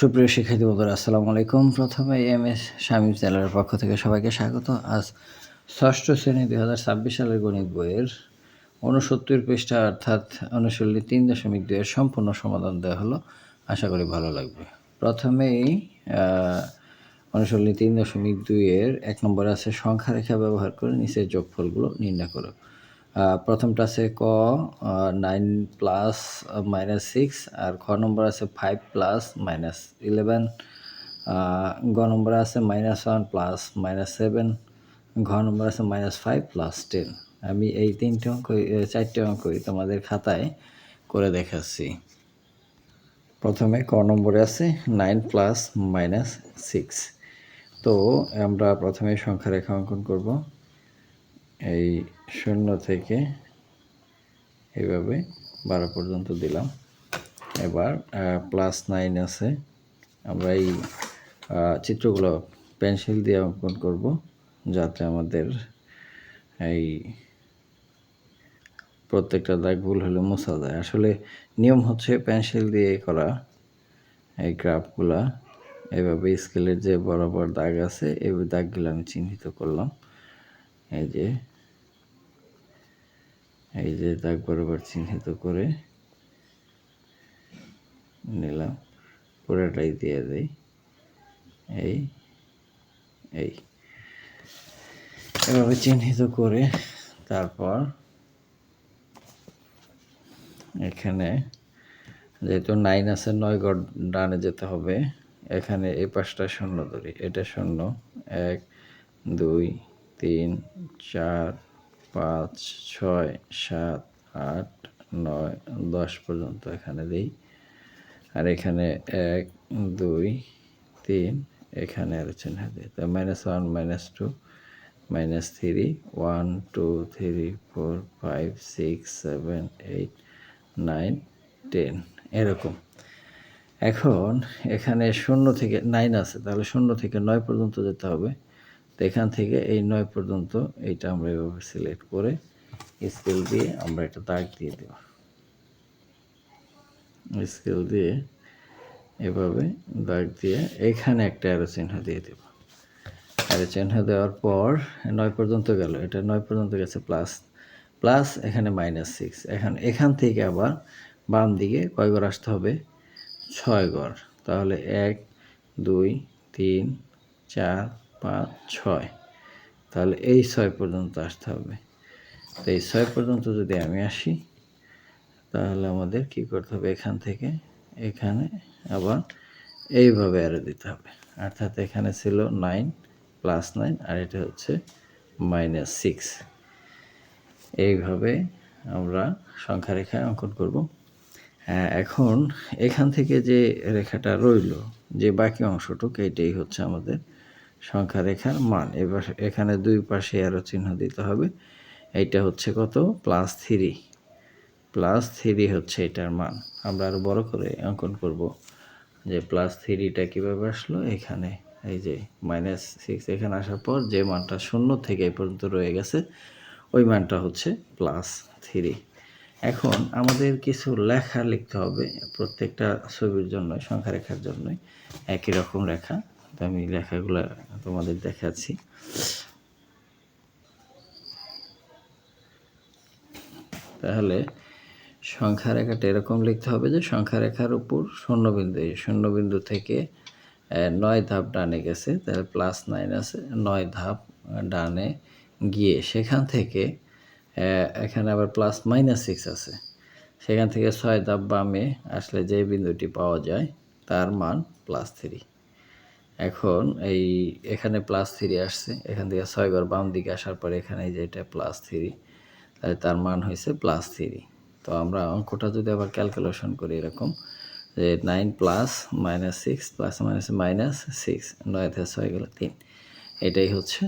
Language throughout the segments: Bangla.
সুপ্রিয় শিক্ষার্থী বন্ধুরা, আসসালামু আলাইকুম। প্রথমে এম.এস শামীম চ্যানেলের পক্ষ থেকে সবাইকে স্বাগত। আজ ষষ্ঠ শ্রেণী 2026 সালের গণিত বইয়ের 69 পৃষ্ঠা অর্থাৎ অনুশীলনী 3.2 এর সম্পূর্ণ সমাধান দেওয়া হলো। আশা করি ভালো লাগবে। প্রথমেই অনুশীলনী 3.2 এর 1 নম্বরে আছে সংখ্যা রেখা ব্যবহার করে নিচের যোগফলগুলো নির্ণয় করো। প্রথমটা আছে ক 9 প্লাস -6 আর খ নম্বর আছে 5 প্লাস -11, গ নম্বর আছে -1 প্লাস -7, ঘ নম্বর আছে -5 প্লাস 10। আমি এই চারটে অঙ্কই তোমাদের খাতায় করে দেখাচ্ছি। প্রথমে ক নম্বরে আছে 9 প্লাস -6। তো আমরা প্রথমে সংখ্যা রেখা অঙ্কন করব। এই 0 থেকে এইভাবে 12 পর্যন্ত দিলাম। এবার +9 আছে। আমরা এই চিত্রগুলো পেন্সিল দিয়ে অঙ্কন করব যাতে আমাদের এই প্রত্যেকটা দাগ ভুল হলে মোছা যায়। আসলে নিয়ম হচ্ছে পেন্সিল দিয়ে করা এই গ্রাফগুলা এইভাবে স্কেলের যে বরাবর দাগ আছে এই দাগগুলো আমি চিহ্নিত করলাম। এই যে দাগ বরাবর চিহ্নিত করে নিলাম, পুরোটাই দিয়ে দেই। এভাবে চিহ্নিত করে তারপর এখানে যেহেতু 9 আছে 9 ঘর ডানে যেতে হবে। এখানে এই পাশটা 0 ধরি, এটা 0, 1 2 3 4 5 6 7 8 9 10 পর্যন্ত এখানে দেই। আর এখানে 1 2 3 এখানে আর চিহ্ন দিই। তো -1 -2 -3 1 2 3 4 5 6 7 8 9 10 এরকম। এখন এখানে 0 থেকে 9 আছে, তাহলে 0 থেকে 9 পর্যন্ত যেতে হবে। তো এখান থেকে এই 9 পর্যন্ত এইটা আমরা এভাবে সিলেক্ট করে স্কেল দিয়ে আমরা একটা দাগ দিয়ে দেব। স্কেল দিয়ে এভাবে দাগ দিয়ে এখানে একটা অ্যারো চিহ্ন দিয়ে দেব। অ্যারো চিহ্ন দেওয়ার পর 9 পর্যন্ত গেল, এটা 9 পর্যন্ত গেছে প্লাস এখানে -6। এখান থেকে আবার বাম দিকে কয় ঘর আসতে হবে? 6 ঘর। তাহলে 1 2 3 4 5 6, তাহলে এই 6 পর্যন্ত আসতে হবে। তো এই 6 পর্যন্ত যদি আমি আসি তাহলে আমাদের কি করতে হবে? এখান থেকে এখানে আবার এইভাবে অ্যারো দিতে হবে। অর্থাৎ এখানে ছিল 9 +9 আর এটা হচ্ছে -6। এইভাবে আমরা সংখ্যা রেখা অঙ্কন করব। এখন এখান থেকে যে রেখাটা রইল, যে বাকি অংশটুকু, এটাই হচ্ছে আমাদের সংখ্যা রেখার মান। এবার এখানে দুই পাশে অ্যারো চিহ্ন দিতে হবে। এইটা হচ্ছে কত? +3 হচ্ছে এটার মান। আমরা আরো বড় করে অঙ্কন করব যে +3টা কিভাবে আসলো। এখানে এই যে -6 এখানে আসার পর যে মানটা 0 থেকে এই পর্যন্ত রয়ে গেছে ওই মানটা হচ্ছে +3। এখন আমাদের কিছু লেখা লিখতে হবে প্রত্যেকটা ছবির জন্য, সংখ্যা রেখার জন্য একই রকম রেখা। তো আমি লেখাগুলো তোমাদের দেখাচ্ছি। তাহলে সংখ্যা রেখাটা এরকম লিখতে হবে যে সংখ্যা রেখার উপর শূন্যবিন্দু, এই শূন্যবিন্দু থেকে 9 ধাপ ডানে গেছে, তাহলে +9 আছে। 9 ধাপ ডানে গিয়ে সেখান থেকে এখানে আবার +-6 আছে, সেখান থেকে 6 ধাপ বামে আসলে যে বিন্দুটি পাওয়া যায় তার মান +3। এখন এখানে +3 আসছে, এখান থেকে 6 ঘর বাম দিকে আসার পরে এখানে যে এটা +3, তাহলে তার মান হয়েছে +3। তো আমরা অঙ্কটা যদি আবার ক্যালকুলেশন করি এরকম যে 9 + -6 + -6, 9 থেকে 6 গেল 3, এটাই হচ্ছে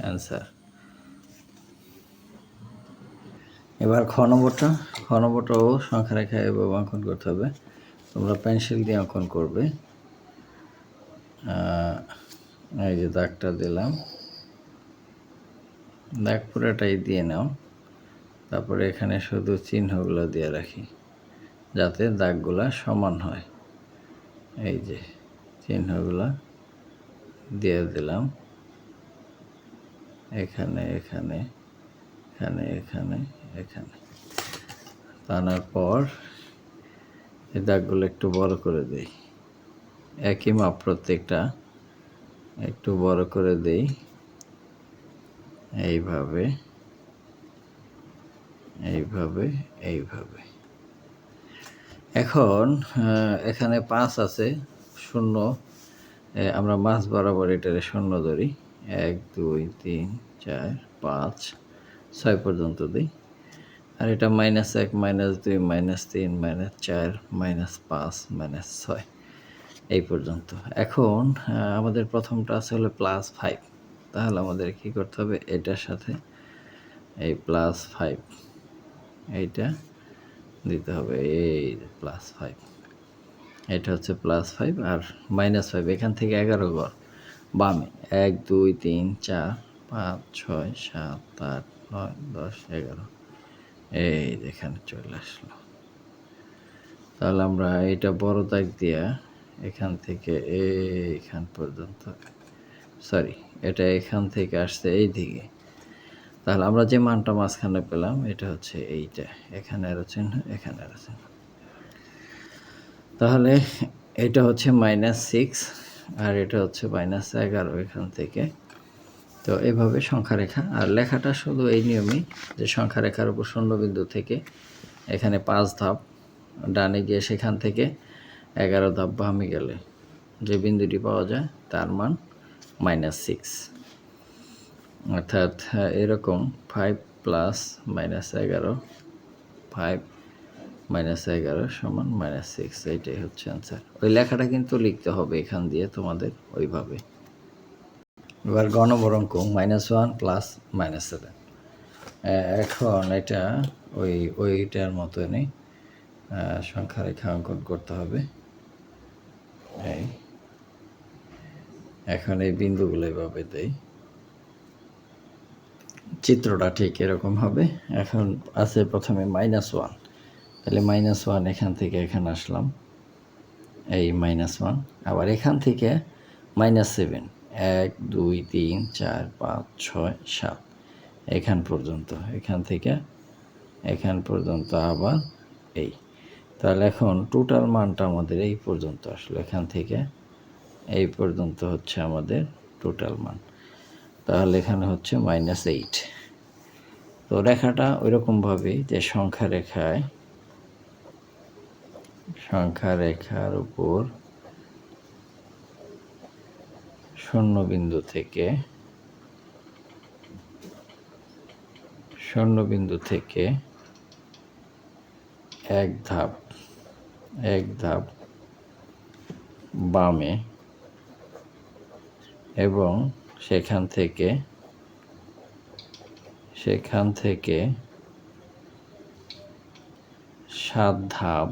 অ্যান্সার। এবার খ নম্বরটাও সংখ্যা রেখায় এভাবে অঙ্কন করতে হবে। তোমরা পেন্সিল দিয়ে অঙ্কন করবে। এই যে দাগটা দিলাম, দাগ পুরোটাই দিয়ে নাও। তারপরে এখানে শুধু চিহ্নগুলো দিয়ে রাখি যাতে দাগগুলা সমান হয়। এই যে চিহ্নগুলো দিয়ে দিলাম এখানে এখানে এখানে এখানে এখানে। টানার পর এই দাগগুলো একটু বড় করে দিই, একই মাপ প্রত্যেকটা, একটু বড় করে দিই এইভাবে এইভাবে এইভাবে। এখন এখানে 5 আছে, শূন্য আমরা মাঝ বরাবর এটারে শূন্য ধরি, 1 2 3 4 5 6 পর্যন্ত দিই। আর এটা -1 -2 -3 -4 -5 -6 এই পর্যন্ত। এখন আমাদের প্রথমটা আছে হলো +5, তাহলে আমাদের কি করতে হবে, এটার সাথে এই +5 এইটা দিতে হবে, এই +5, এটা হচ্ছে +5 আর -5। এখান থেকে 11 ঘর বামে, 1 2 3 4 5 6 7 8 9 10 11, এই এখানে চলে আসলো। তাহলে আমরা এটা বড় দাগ দিয়া এখান থেকে এইখান পর্যন্ত, সরি এটা এখান থেকে আসছে এই দিকে, তাহলে আমরা যে মানটা মাঝখানে পেলাম এটা হচ্ছে এইটা, এখানে আরো চিহ্ন, এখানে আরো চিহ্ন, তাহলে এটা হচ্ছে -6 আর এটা হচ্ছে -11 এখান থেকে। তো এইভাবে সংখ্যা রেখা আর লেখাটা শুধু এই নিয়মেই যে সংখ্যা রেখার উপর শূন্যবিন্দু থেকে এখানে 5 ধাপ ডানে গিয়ে সেখান থেকে 11 ধাপ বামে গেলে যে বিন্দুটি পাওয়া যায় তার মান -6, অর্থাৎ এরকম 5 + -11 5 -11 সমান -6, এইটাই হচ্ছে অ্যান্সার। ওই লেখাটা কিন্তু লিখতে হবে এখান দিয়ে তোমাদের ওইভাবে। এবার গ নম্বর অঙ্ক -1 + -7। এখন এটা ওইটার মতনই সংখ্যা রেখা অঙ্কন করতে হবে। এখন এই বিন্দুগুলো এভাবে দেই, চিত্রটা ঠিক এরকম হবে। এখন আছে প্রথমে -1, তাহলে -1 এখান থেকে এখানে আসলাম, এই -1, আবার এখান থেকে -7 1 2 3 4 5 6 7 এখান পর্যন্ত, এখান থেকে এখান পর্যন্ত আবার এই। তাহলে এখন টোটাল মানটা আমাদের এই পর্যন্ত আসলো, এখান থেকে এই পর্যন্ত হচ্ছে আমাদের টোটাল মান, তাহলে এখানে হচ্ছে -8। তো রেখাটা ওইরকমভাবেই যে সংখ্যা রেখার উপর শূন্যবিন্দু থেকে এক ধাপ বামে এবং সেখান থেকে 7 ধাপ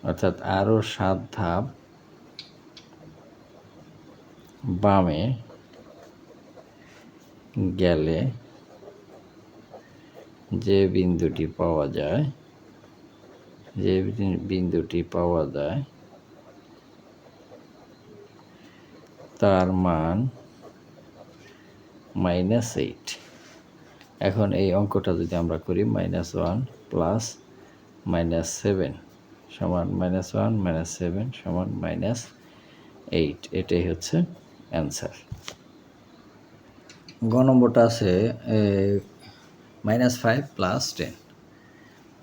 অর্থাৎ আরও 7 ধাপ বামে গেলে যে বিন্দুটি পাওয়া যায় তার মান -8। এখন এই অঙ্কটা যদি আমরা করি, -1 + -7 সমান -1 - 7 সমান -8, এটাই হচ্ছে অ্যান্সার। গ নম্বরটা আছে -5 + 10,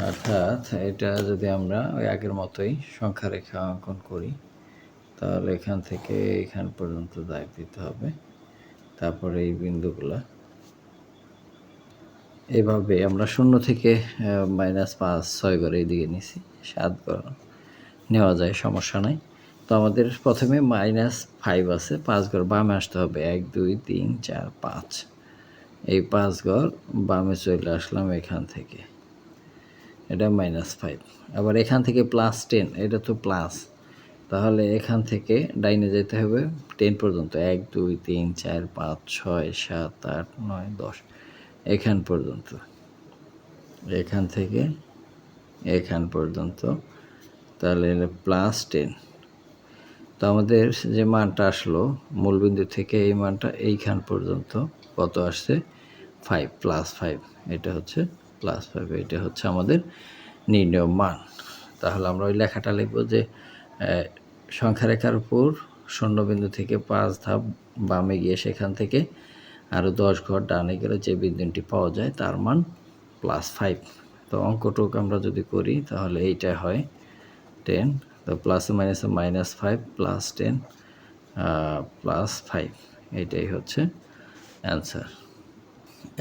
অর্থাৎ এটা যদি আমরা ওই আগের মতোই সংখ্যা রেখা অঙ্কন করি, তাহলে এখান থেকে এখান পর্যন্ত দাগ দিতে হবে। তারপরে এই বিন্দুগুলা এভাবে আমরা 0 থেকে -5 6 ঘর এইদিকে নিছি, 7 ঘর নেওয়া যায়, সমস্যা নাই। তো আমাদের প্রথমে -5 আছে, 5 ঘর বামে আসতে হবে, 1 2 3 4 5, এই 5 ঘর বামে চলে আসলাম এখান থেকে, এটা -5। আবার এখান থেকে +10, এটা তো প্লাস, তাহলে এখান থেকে ডাইনে যেতে হবে 10 পর্যন্ত, 1 2 3 4 5 6 7 8 9 10 এখান পর্যন্ত, এখান থেকে এখান পর্যন্ত, তাহলে +10 তো আমাদের যে মানটা আসলো মূলবিন্দু থেকে এই মানটা এইখান পর্যন্ত কত আসছে 5 +5, এটা হচ্ছে +5, এটা হচ্ছে আমাদের নির্ণয় মান। তাহলে আমরা ওই লেখাটা লিখব যে সংখ্যা রেখার উপর শূন্যবিন্দু থেকে 5 ধাপ বামে গিয়ে সেখান থেকে আরও 10 ঘর ডানে গেলে যে বিন্দুটি পাওয়া যায় তার মান +5। তো অঙ্কটুক আমরা যদি করি তাহলে এইটা হয় 10, তো প্লাসে মাইনাসে -5 +10 +5, এটাই হচ্ছে অ্যান্সার।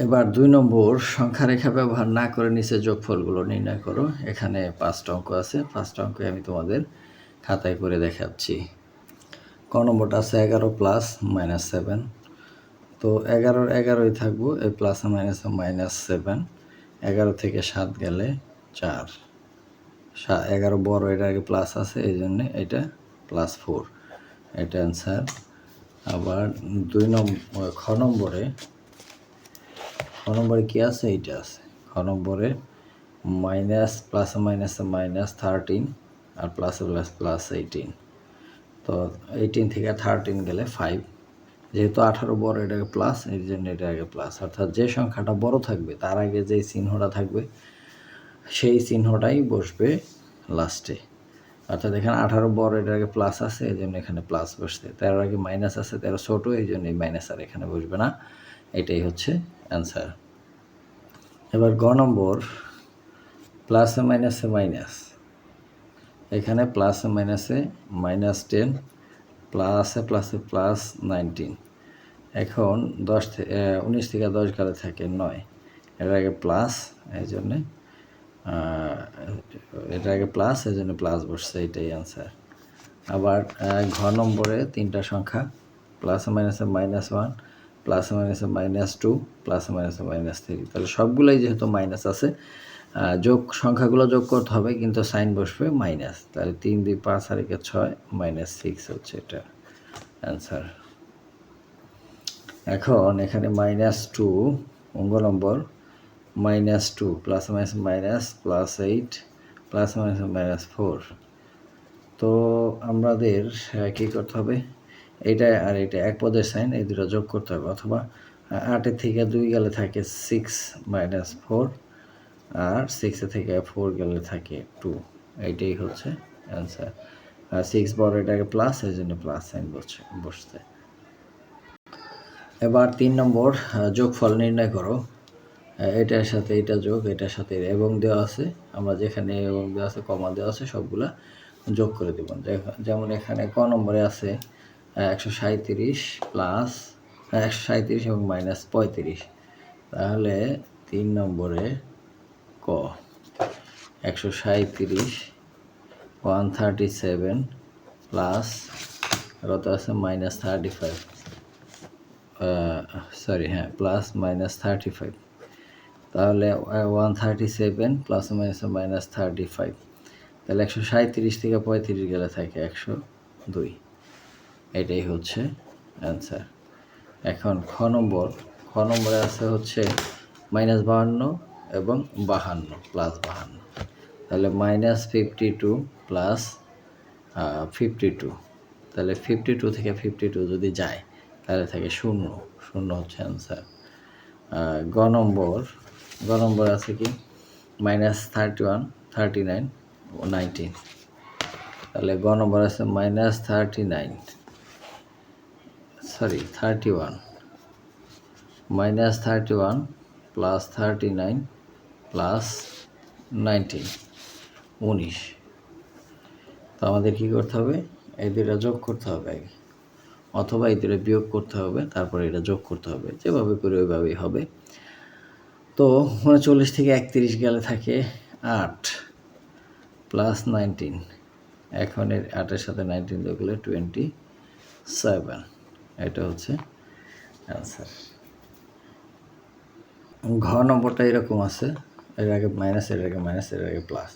এবার 2 নম্বর সংখ্যা রেখা ব্যবহার না করে নিচে যোগফলগুলো নির্ণয় করো। এখানে 5টা অঙ্ক আছে, 5টা অঙ্ক আমি তোমাদের খাতায় করে দেখাচ্ছি। ক নম্বরটা আছে 11 + -7, তো 11ই থাকবো, এই প্লাসে মাইনাসে -7, 11 থেকে 7 গেলে 4, 11 বড়, এটা আগে প্লাস আছে এই জন্যে এটা +4, এটা অ্যান্সার। আবার 2 নম্বর খ নম্বরে কি আছে, এইটা আছে খ নম্বরে প্লাসে মাইনাসে -13 আর প্লাসে +18, তো 18 থেকে 13 গেলে 5, যেহেতু 18 বড় এটাকে প্লাস, এই জন্য এটা আগে প্লাস, অর্থাৎ যে সংখ্যাটা বড় থাকবে তার আগে যেই চিহ্নটা থাকবে সেই চিহ্নটাই বসবে লাস্টে। অর্থাৎ এখানে 18 বড়, এটার আগে প্লাস আছে এই জন্য এখানে প্লাস বসছে, 13 আগে মাইনাস আছে, 13 ছোট এই জন্য এই মাইনাস আর এখানে বসবে না, এটাই হচ্ছে অ্যান্সার। এবার গ নম্বর প্লাসে মাইনাসে মাইনাস, এখানে প্লাসে মাইনাসে -10, প্লাসে +19, এখন 19 থেকে 10 গেলে থাকে 9, এর আগে প্লাস এই জন্যে এটা আগে প্লাস এই জন্য প্লাস বসছে, এটাই অ্যান্সার। আবার ঘ নম্বরে 3টা সংখ্যা প্লাসে মাইনাসে -1, প্লাসে মাইনাসে -2, প্লাসে মাইনাসে -3, তাহলে সবগুলোই যেহেতু মাইনাস আছে সংখ্যাগুলো যোগ করতে হবে কিন্তু সাইন বসবে মাইনাস, তাহলে 3 2 5 আর 1 6 -6 হচ্ছে এটা অ্যান্সার। এখন এখানে -2 অঙ্গ নম্বর -2 প্লাসে মাইনাসে +8 প্লাসে মাইনাসে -4, তো আমাদের কী করতে হবে, এটা আর এটা এক পদের সাইন, এই দুটো যোগ করতে হবে, অথবা 8 থেকে 2 গেলে থাকে 6 - 4, আর 6 থেকে 4 গেলে থাকে 2, এইটাই হচ্ছে অ্যান্সার। আর 6 বড়, এটাকে প্লাস এই জন্য প্লাস সাইন বসছে। এবার 3 নম্বর যোগফল নির্ণয় করো। এটার সাথে এটা যোগ, এটার সাথে এবং দেওয়া আছে, আমরা যেখানে এবং দেওয়া আছে কমা দেওয়া আছে সবগুলা যোগ করে দেব। যেমন এখানে ক নম্বরে আছে 137 প্লাস 137 এবং -35, তাহলে 3 নম্বরে ক 137 137 প্লাস কত আছে -35, প্লাস -35, তাহলে 137 প্লাস -35, তাহলে 137 থেকে 35 গেলে থাকে 102, এটাই হচ্ছে অ্যান্সার। এখন খ নম্বরে আছে হচ্ছে -52 এবং 52 প্লাস 52, তাহলে -52 প্লাস 52, তাহলে 52 থেকে 52 যদি যায় তাহলে থাকে 0 হচ্ছে অ্যান্সার। গ নম্বর আছে কি -31 39 19, তাহলে গ নম্বর আছে -31 প্লাস 39 প্লাস 19 19, তো আমাদের কী করতে হবে, এই দুটো যোগ করতে হবে আগে, অথবা এই দুটো বিয়োগ করতে হবে, তারপরে এটা যোগ করতে হবে, যেভাবে করে ওইভাবেই হবে। তো 39 থেকে 31 গেলে থাকে 8 প্লাস 19, এখন এর 8-এর সাথে 19 যোগ করলে 27, এটা হচ্ছে অ্যান্সার। ঘ নম্বরটা এরকম আছে, এর আগে মাইনাস, এর আগে মাইনাস, এর আগে প্লাস,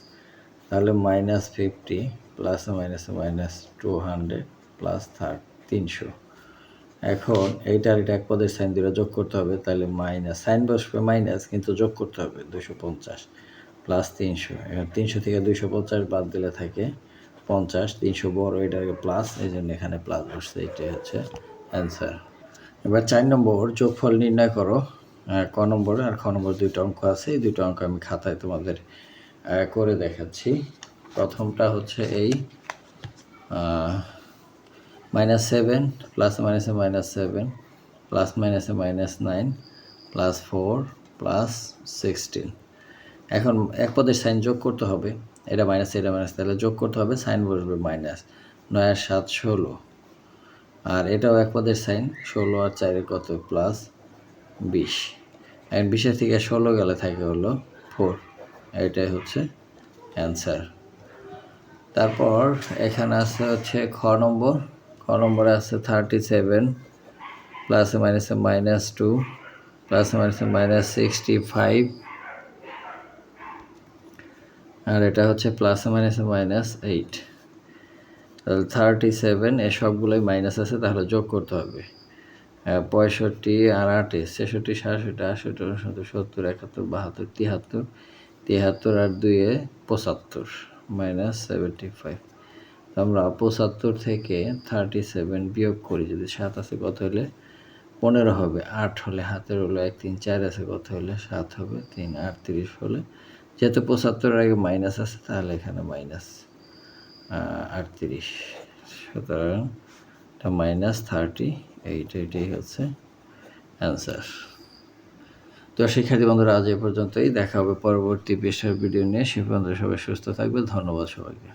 তাহলে -50 প্লাসে মাইনাসে -200 প্লাস 300, এখন এইটার এটা এক পদের সাইন দুটো যোগ করতে হবে, তাহলে মাইনাস সাইন বসবে মাইনাস কিন্তু যোগ করতে হবে 250 প্লাস 300, এখন 300 থেকে 250 বাদ দিলে থাকে 50, 300 বড়, এটাকে প্লাস, এই জন্য এখানে প্লাস বসছে, এটাই হচ্ছে অ্যান্সার। এবার 4 নম্বর যোগফল নির্ণয় করো। ক নম্বর আর খ নম্বর দুইটা অঙ্ক আছে, এই দুটো অঙ্ক আমি খাতায় তোমাদের করে দেখাচ্ছি। প্রথমটা হচ্ছে এই -7 প্লাস মাইনাসে -7 প্লাস মাইনাসে -9 প্লাস 4 প্লাস 16। এখন এক পদের সাইন যোগ করতে হবে, এটা মাইনাস এটা মাইনাস, তাহলে যোগ করতে হবে, সাইন বসবে মাইনাস। 9 আর 7 16, আর এটাও এক পদের সাইন, 16 আর 4 কত, প্লাস 20। এখন 20 থেকে 16 গেলে থাকে হলো 4, এটাই হচ্ছে অ্যান্সার। তারপর এখানে আছে হচ্ছে খ নম্বরে আছে 37 প্লাসে মাইনাসে -2 প্লাসে মাইনাসে -65, আর এটা হচ্ছে প্লাসে মাইনাসে -8। তাহলে 37, এ সবগুলোই মাইনাস আছে, তাহলে যোগ করতে হবে। 65 আর 8, 66, 67, 68, 69, 70, 71, 72, 73 আর 2 75 -75। আমরা 75 থেকে 37 বিয়োগ করি, যদি 7 আছে কত হলে 15 হবে, 8 হলে হাতের হলো 1 3 4 আছে, কত হলে 7 হবে, 3 38 হলে, যেহেতু 75 আগে মাইনাস আছে তাহলে এখানে মাইনাস 38, সুতরাং এটা -38, এটাই হচ্ছে অ্যান্সার। তো শিক্ষার্থী বন্ধুরা, আজ এ পর্যন্তই, দেখা হবে পরবর্তী পেশার ভিডিও নিয়ে। সে পর্যন্ত সবাই সুস্থ থাকবে, ধন্যবাদ সবাইকে।